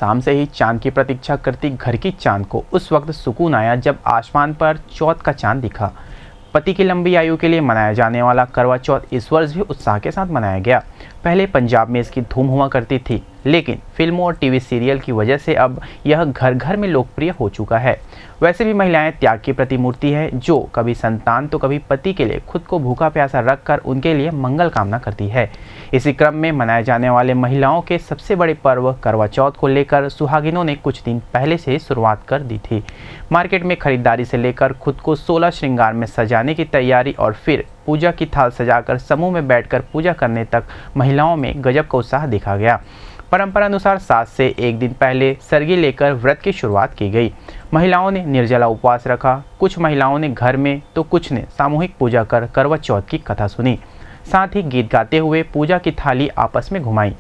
शाम से ही चांद की प्रतीक्षा करती घर की चांद को उस वक्त सुकून आया जब आसमान पर चौथ का चांद दिखा। पति की लंबी आयु के लिए मनाया जाने वाला करवा चौथ इस वर्ष भी उत्साह के साथ मनाया गया। पहले पंजाब में इसकी धूम हुआ करती थी, लेकिन फिल्मों और टीवी सीरियल की वजह से अब यह घर घर में लोकप्रिय हो चुका है। वैसे भी महिलाएं त्याग की प्रतिमूर्ति है, जो कभी संतान तो कभी पति के लिए खुद को भूखा प्यासा रखकर उनके लिए मंगल कामना करती है। इसी क्रम में मनाए जाने वाले महिलाओं के सबसे बड़े पर्व करवा चौथ को लेकर सुहागिनों ने कुछ दिन पहले से शुरुआत कर दी थी। मार्केट में खरीदारी से लेकर खुद को 16 श्रृंगार में सजाने की तैयारी और फिर पूजा की थाल सजाकर समूह में बैठकर पूजा करने तक महिलाओं में गजब का उत्साह देखा गया। परंपरा अनुसार 7 से एक दिन पहले सरगी लेकर व्रत की शुरुआत की गई। महिलाओं ने निर्जला उपवास रखा। कुछ महिलाओं ने घर में तो कुछ ने सामूहिक पूजा कर करवा चौथ की कथा सुनी। साथ ही गीत गाते हुए पूजा की थाली आपस में घुमाई।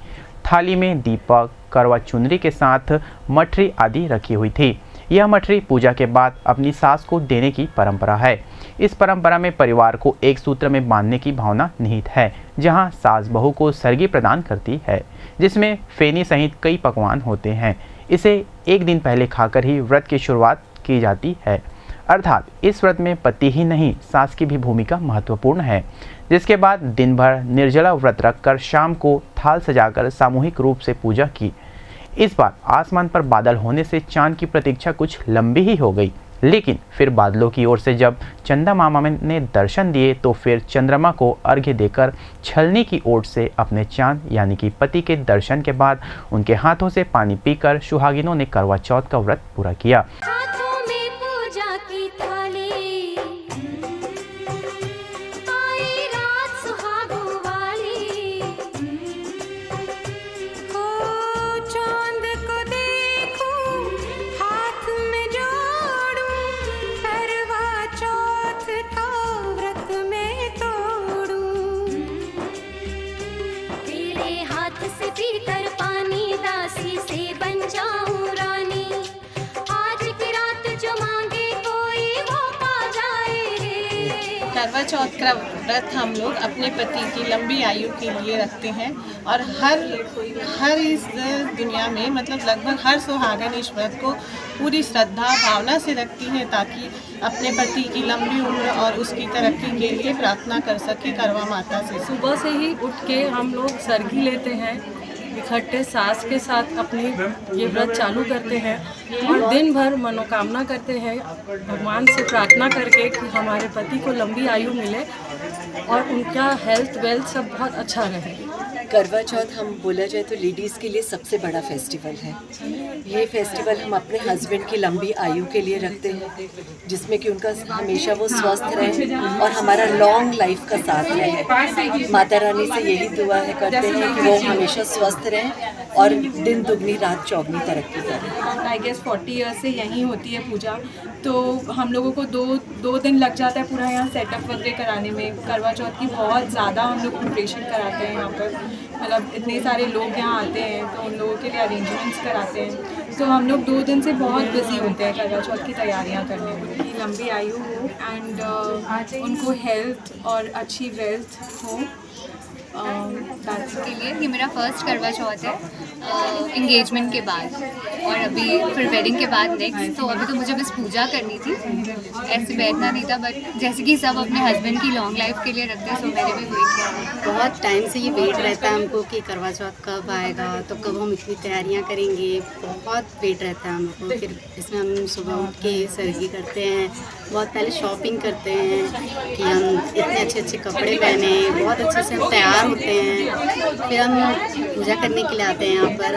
थाली में दीपक, करवा चुनरी के साथ मठरी आदि रखी हुई थी। यह मठरी पूजा के बाद अपनी सास को देने की परंपरा है। इस परंपरा में परिवार को एक सूत्र में बांधने की भावना निहित है, जहां सास बहू को सरगी प्रदान करती है, जिसमें फेनी सहित कई पकवान होते हैं। इसे एक दिन पहले खाकर ही व्रत की शुरुआत की जाती है। अर्थात इस व्रत में पति ही नहीं, सास की भी भूमिका महत्वपूर्ण है। जिसके बाद दिन भर निर्जला व्रत रखकर शाम को थाल सजाकर सामूहिक रूप से पूजा की। इस बार आसमान पर बादल होने से चांद की प्रतीक्षा कुछ लंबी ही हो गई, लेकिन फिर बादलों की ओर से जब चंदा मामा ने दर्शन दिए तो फिर चंद्रमा को अर्घ्य देकर छलनी की ओर से अपने चांद यानी कि पति के दर्शन के बाद उनके हाथों से पानी पीकर सुहागिनों ने करवा चौथ का व्रत पूरा किया। से पीकर पानी दासी से बन जाऊं रानी, आज की रात जो मांगे कोई वो पा जाए रे। करवा चौथ का व्रत हम लोग अपने पति की लंबी आयु के लिए रखते हैं और हर इस दुनिया में मतलब लगभग हर सुहागन इस व्रत को पूरी श्रद्धा भावना से रखती है, ताकि अपने पति की लंबी उम्र और उसकी तरक्की के लिए प्रार्थना कर सके करवा माता से। सुबह से ही उठ के हम लोग सरगी लेते हैं, इकट्ठे सास के साथ अपनी ये व्रत चालू करते हैं और दिन भर मनोकामना करते हैं, भगवान से प्रार्थना करके कि हमारे पति को लंबी आयु मिले और उनका हेल्थ वेल्थ सब बहुत अच्छा रहे। करवा चौथ हम बोला जाए तो लेडीज़ के लिए सबसे बड़ा फेस्टिवल है। ये फेस्टिवल हम अपने हस्बैंड की लंबी आयु के लिए रखते हैं, जिसमें कि उनका हमेशा वो स्वस्थ रहे और हमारा लॉन्ग लाइफ का साथ रहे। माता रानी से यही दुआ है करते हैं कि वो हमेशा स्वस्थ रहें और दिन दुगनी रात चौगनी तरक्की करें। आई गेस 40 ईयर्स से यहीं होती है पूजा, तो हम लोगों को दो दिन लग जाता है पूरा यहाँ सेटअप वगैरह कराने में। करवा चौथ की बहुत ज़्यादा हम लोग प्रिपरेशन कराते हैं यहाँ पर, मतलब इतने सारे लोग यहाँ आते हैं तो उन लोगों के लिए अरेंजमेंट्स कराते हैं। तो हम लोग 2 दिन से बहुत बिजी होते हैं करवा चौथ की तैयारियाँ करने में। लंबी आयु हो एंड उनको हेल्थ और अच्छी वेल्थ हो। के लिए ये मेरा फर्स्ट करवा चौथ है इंगेजमेंट के बाद, और अभी फिर वेडिंग के बाद नेक्स्ट। तो अभी तो मुझे बस पूजा करनी थी, ऐसे बैठना नहीं था, बट जैसे कि सब अपने हस्बैंड की लॉन्ग लाइफ के लिए रखते हैं, सो मैंने भी वेट किया। बहुत टाइम से ये वेट रहता है हमको कि करवा चौथ कब आएगा, तो कब हम इतनी तैयारियां करेंगे, बहुत वेट रहता है हमको। फिर इसमें हम सुबह उठ के सरगी करते हैं, बहुत पहले शॉपिंग करते हैं कि हम इतने अच्छे अच्छे कपड़े पहने, बहुत अच्छे से हम तैयार होते हैं। फिर हम पूजा करने के लिए आते हैं यहाँ